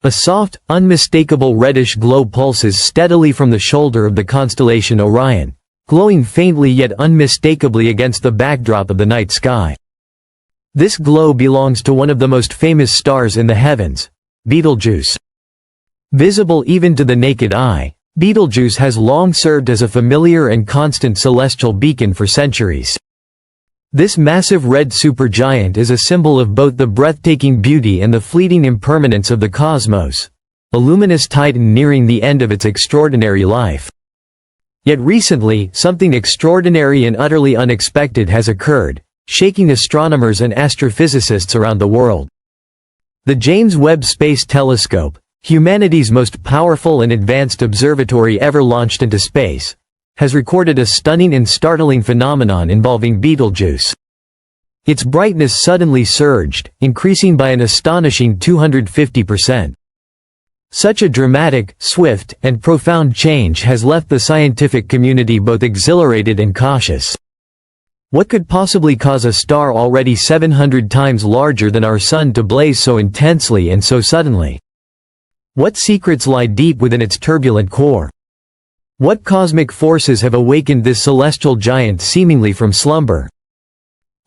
A soft, unmistakable reddish glow pulses steadily from the shoulder of the constellation Orion, glowing faintly yet unmistakably against the backdrop of the night sky. This glow belongs to one of the most famous stars in the heavens, Betelgeuse. Visible even to the naked eye, Betelgeuse has long served as a familiar and constant celestial beacon for centuries. This massive red supergiant is a symbol of both the breathtaking beauty and the fleeting impermanence of the cosmos, a luminous titan nearing the end of its extraordinary life. Yet recently, something extraordinary and utterly unexpected has occurred, shaking astronomers and astrophysicists around the world. The James Webb Space Telescope, humanity's most powerful and advanced observatory ever launched into space, has recorded a stunning and startling phenomenon involving Betelgeuse. Its brightness suddenly surged, increasing by an astonishing 250%. Such a dramatic, swift, and profound change has left the scientific community both exhilarated and cautious. What could possibly cause a star already 700 times larger than our Sun to blaze so intensely and so suddenly? What secrets lie deep within its turbulent core? What cosmic forces have awakened this celestial giant seemingly from slumber?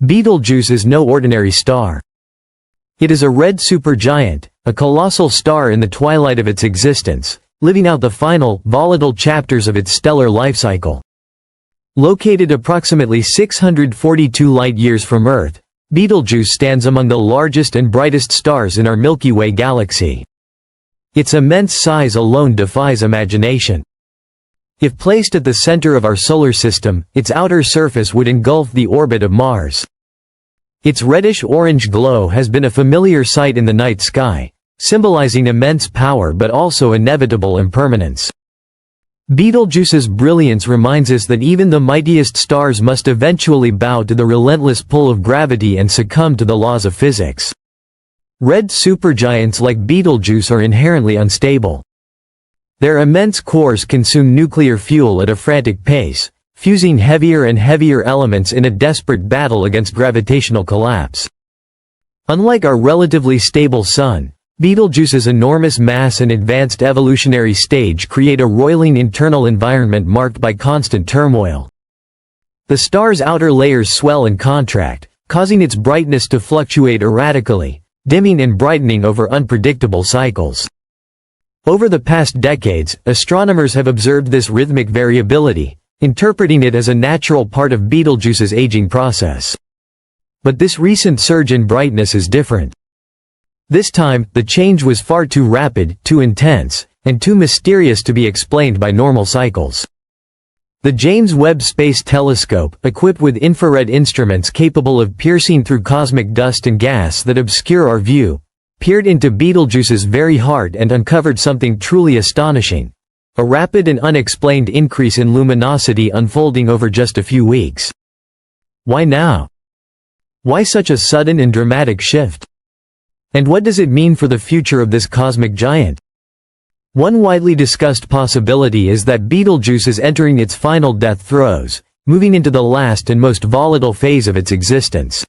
Betelgeuse is no ordinary star. It is a red supergiant, a colossal star in the twilight of its existence, living out the final, volatile chapters of its stellar life cycle. Located approximately 642 light-years from Earth, Betelgeuse stands among the largest and brightest stars in our Milky Way galaxy. Its immense size alone defies imagination. If placed at the center of our solar system, its outer surface would engulf the orbit of Mars. Its reddish-orange glow has been a familiar sight in the night sky, symbolizing immense power but also inevitable impermanence. Betelgeuse's brilliance reminds us that even the mightiest stars must eventually bow to the relentless pull of gravity and succumb to the laws of physics. Red supergiants like Betelgeuse are inherently unstable. Their immense cores consume nuclear fuel at a frantic pace, fusing heavier and heavier elements in a desperate battle against gravitational collapse. Unlike our relatively stable Sun, Betelgeuse's enormous mass and advanced evolutionary stage create a roiling internal environment marked by constant turmoil. The star's outer layers swell and contract, causing its brightness to fluctuate erratically, dimming and brightening over unpredictable cycles. Over the past decades, astronomers have observed this rhythmic variability, interpreting it as a natural part of Betelgeuse's aging process. But this recent surge in brightness is different. This time, the change was far too rapid, too intense, and too mysterious to be explained by normal cycles. The James Webb Space Telescope, equipped with infrared instruments capable of piercing through cosmic dust and gas that obscure our view, peered into Betelgeuse's very heart and uncovered something truly astonishing: a rapid and unexplained increase in luminosity unfolding over just a few weeks. Why now? Why such a sudden and dramatic shift? And what does it mean for the future of this cosmic giant? One widely discussed possibility is that Betelgeuse is entering its final death throes, moving into the last and most volatile phase of its existence.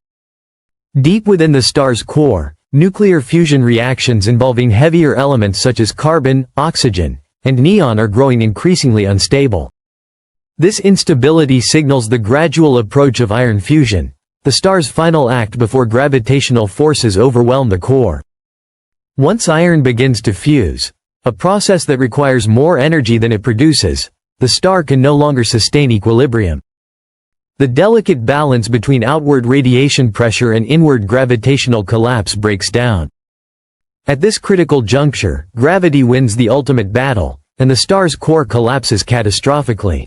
Deep within the star's core, nuclear fusion reactions involving heavier elements such as carbon, oxygen, and neon are growing increasingly unstable. This instability signals the gradual approach of iron fusion, the star's final act before gravitational forces overwhelm the core. Once iron begins to fuse, a process that requires more energy than it produces, the star can no longer sustain equilibrium. The delicate balance between outward radiation pressure and inward gravitational collapse breaks down. At this critical juncture, gravity wins the ultimate battle, and the star's core collapses catastrophically.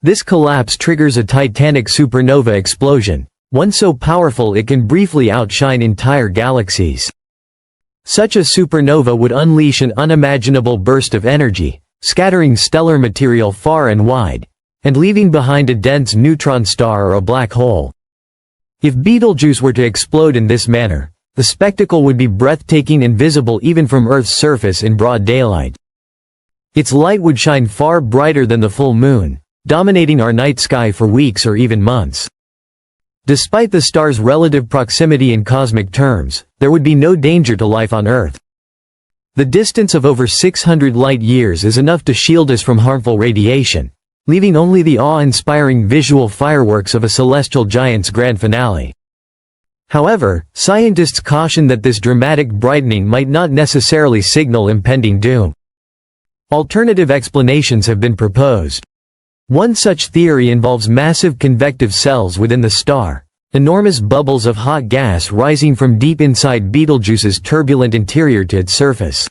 This collapse triggers a titanic supernova explosion, one so powerful it can briefly outshine entire galaxies. Such a supernova would unleash an unimaginable burst of energy, scattering stellar material far and wide, and leaving behind a dense neutron star or a black hole. If Betelgeuse were to explode in this manner, the spectacle would be breathtaking and visible even from Earth's surface in broad daylight. Its light would shine far brighter than the full moon, dominating our night sky for weeks or even months. Despite the star's relative proximity in cosmic terms, there would be no danger to life on Earth. The distance of over 600 light-years is enough to shield us from harmful radiation, leaving only the awe-inspiring visual fireworks of a celestial giant's grand finale. However, scientists caution that this dramatic brightening might not necessarily signal impending doom. Alternative explanations have been proposed. One such theory involves massive convective cells within the star, enormous bubbles of hot gas rising from deep inside Betelgeuse's turbulent interior to its surface.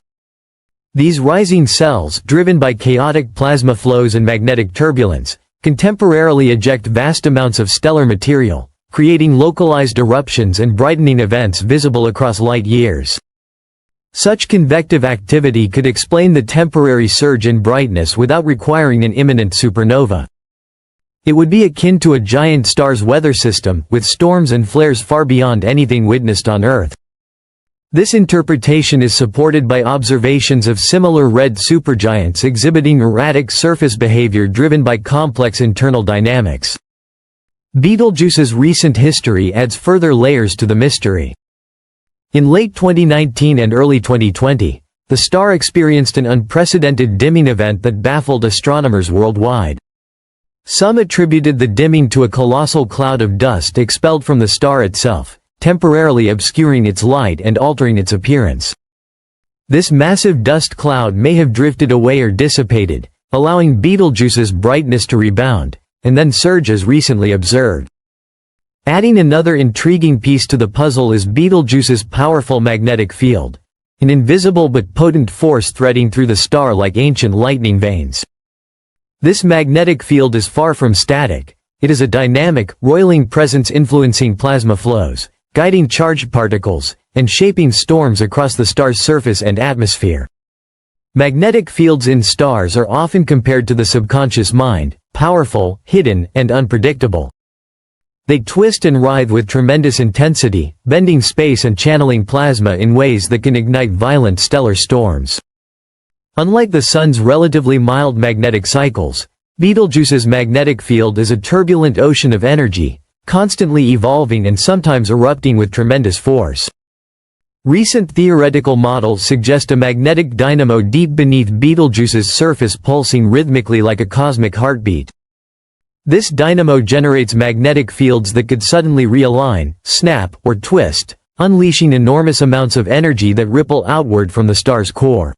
These rising cells, driven by chaotic plasma flows and magnetic turbulence, can temporarily eject vast amounts of stellar material, creating localized eruptions and brightening events visible across light years. Such convective activity could explain the temporary surge in brightness without requiring an imminent supernova. It would be akin to a giant star's weather system, with storms and flares far beyond anything witnessed on Earth. This interpretation is supported by observations of similar red supergiants exhibiting erratic surface behavior driven by complex internal dynamics. Betelgeuse's recent history adds further layers to the mystery. In late 2019 and early 2020, the star experienced an unprecedented dimming event that baffled astronomers worldwide. Some attributed the dimming to a colossal cloud of dust expelled from the star itself, temporarily obscuring its light and altering its appearance. This massive dust cloud may have drifted away or dissipated, allowing Betelgeuse's brightness to rebound, and then surge as recently observed. Adding another intriguing piece to the puzzle is Betelgeuse's powerful magnetic field, an invisible but potent force threading through the star like ancient lightning veins. This magnetic field is far from static. It is a dynamic, roiling presence influencing plasma flows, guiding charged particles, and shaping storms across the star's surface and atmosphere. Magnetic fields in stars are often compared to the subconscious mind, powerful, hidden, and unpredictable. They twist and writhe with tremendous intensity, bending space and channeling plasma in ways that can ignite violent stellar storms. Unlike the Sun's relatively mild magnetic cycles, Betelgeuse's magnetic field is a turbulent ocean of energy, constantly evolving and sometimes erupting with tremendous force. Recent theoretical models suggest a magnetic dynamo deep beneath Betelgeuse's surface pulsing rhythmically like a cosmic heartbeat. This dynamo generates magnetic fields that could suddenly realign, snap, or twist, unleashing enormous amounts of energy that ripple outward from the star's core.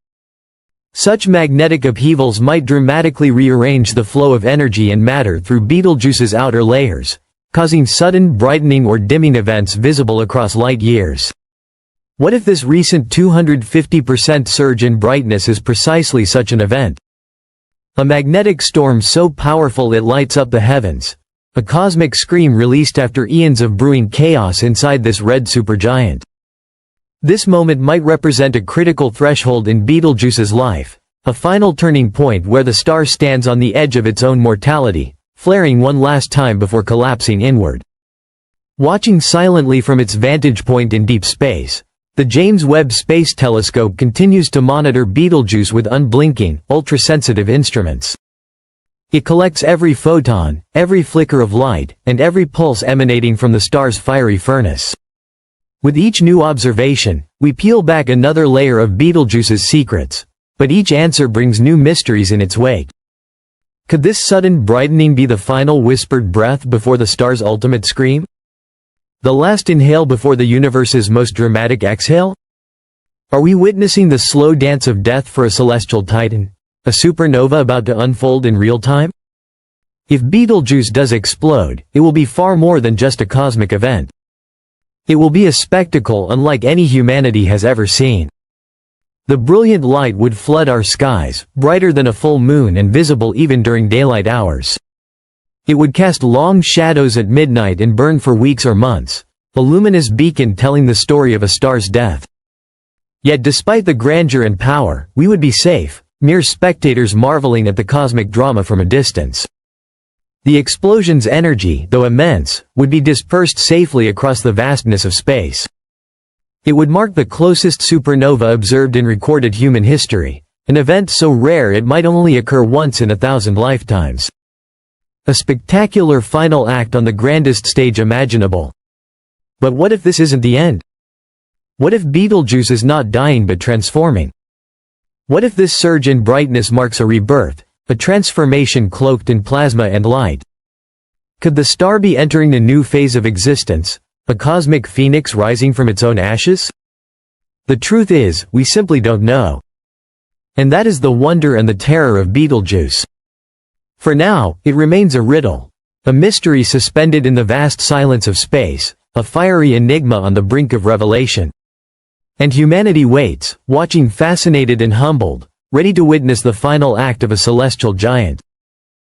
Such magnetic upheavals might dramatically rearrange the flow of energy and matter through Betelgeuse's outer layers, causing sudden brightening or dimming events visible across light years. What if this recent 250% surge in brightness is precisely such an event? A magnetic storm so powerful it lights up the heavens. A cosmic scream released after eons of brewing chaos inside this red supergiant. This moment might represent a critical threshold in Betelgeuse's life, a final turning point where the star stands on the edge of its own mortality, flaring one last time before collapsing inward. Watching silently from its vantage point in deep space, the James Webb Space Telescope continues to monitor Betelgeuse with unblinking, ultra-sensitive instruments. It collects every photon, every flicker of light, and every pulse emanating from the star's fiery furnace. With each new observation, we peel back another layer of Betelgeuse's secrets, but each answer brings new mysteries in its wake. Could this sudden brightening be the final whispered breath before the star's ultimate scream? The last inhale before the universe's most dramatic exhale? Are we witnessing the slow dance of death for a celestial titan, a supernova about to unfold in real time? If Betelgeuse does explode, it will be far more than just a cosmic event. It will be a spectacle unlike any humanity has ever seen. The brilliant light would flood our skies, brighter than a full moon and visible even during daylight hours. It would cast long shadows at midnight and burn for weeks or months, a luminous beacon telling the story of a star's death. Yet despite the grandeur and power, we would be safe, mere spectators marveling at the cosmic drama from a distance. The explosion's energy, though immense, would be dispersed safely across the vastness of space. It would mark the closest supernova observed in recorded human history, an event so rare it might only occur once in 1,000 lifetimes. A spectacular final act on the grandest stage imaginable. But what if this isn't the end? What if Betelgeuse is not dying but transforming? What if this surge in brightness marks a rebirth, a transformation cloaked in plasma and light? Could the star be entering a new phase of existence, a cosmic phoenix rising from its own ashes? The truth is, we simply don't know. And that is the wonder and the terror of Betelgeuse. For now, it remains a riddle, a mystery suspended in the vast silence of space, a fiery enigma on the brink of revelation. And humanity waits, watching fascinated and humbled, ready to witness the final act of a celestial giant.